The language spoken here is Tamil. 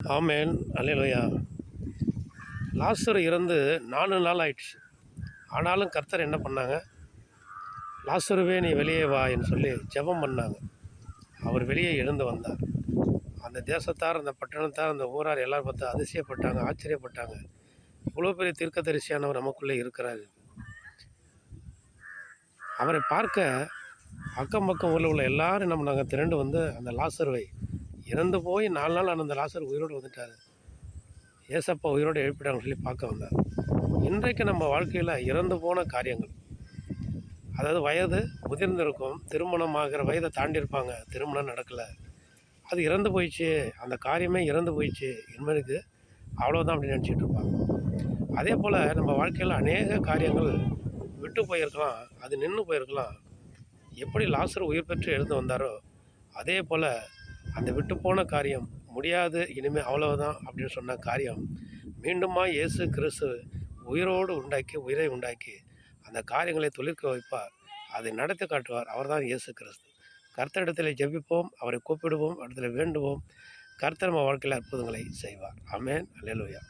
ஆமென். அல்லேலூயா. லாசரு இறந்து 4 நாள் ஆயிடுச்சு. ஆனாலும் கர்த்தர் என்ன பண்ணாங்க, லாசருவே நீ வெளியே வா என்று சொல்லி ஜெபம் பண்ணாங்க. அவர் வெளியே எழுந்து வந்தார். அந்த தேசத்தார், அந்த பட்டணத்தார், அந்த ஊரார் எல்லாரும் பார்த்து அதிசயப்பட்டாங்க, ஆச்சரியப்பட்டாங்க. இவ்வளோ பெரிய தீர்க்கதரிசியானவர் நமக்குள்ளே இருக்கிறாரு. அவரை பார்க்க அக்கம் பக்கம் ஊரில் உள்ள எல்லாரும் என்ன பண்ணாங்க, திரண்டு வந்து அந்த லாசருவை, இறந்து போய் 4 நாள் ஆன அந்த லாசர் உயிரோடு வந்துட்டார், ஏசப்பா உயிரோடு எழுப்பிட்டாங்கன்னு சொல்லி பார்க்க வந்தார். இன்றைக்கு நம்ம வாழ்க்கையில் இறந்து போன காரியங்கள், அதாவது வயது முதிர்ந்திருக்கும், திருமணமாகிற வயதை தாண்டியிருப்பாங்க, திருமணம் நடக்கலை, அது இறந்து போயிடுச்சு, அந்த காரியமே இறந்து போயிடுச்சு, இனிமேலுக்கு அவ்வளோதான் அப்படின்னு நினச்சிட்டு இருப்பாங்க. அதே போல் நம்ம வாழ்க்கையில் அநேக காரியங்கள் விட்டு போயிருக்கலாம், அது நின்று போயிருக்கலாம். எப்படி லாசர் உயிர் பெற்று எழுந்து வந்தாரோ அதே போல் அந்த விட்டு போன காரியம், முடியாது இனிமேல் அவ்வளவுதான் அப்படின்னு சொன்ன காரியம், மீண்டுமா இயேசு கிறிஸ்து உயிரோடு உண்டாக்கி, உயிரை உண்டாக்கி அந்த காரியங்களை துளிர்க்க வைப்பார், அதை நடத்தி காட்டுவார். அவர்தான் இயேசு கிறிஸ்து. கர்த்தரிடத்தில் ஜெபிப்போம், அவரை கூப்பிடுவோம், இடத்துல வேண்டுவோம். கர்த்தர் நம்ம வாழ்க்கையில் அற்புதங்களை செய்வார். ஆமென். அல்லேலூயா.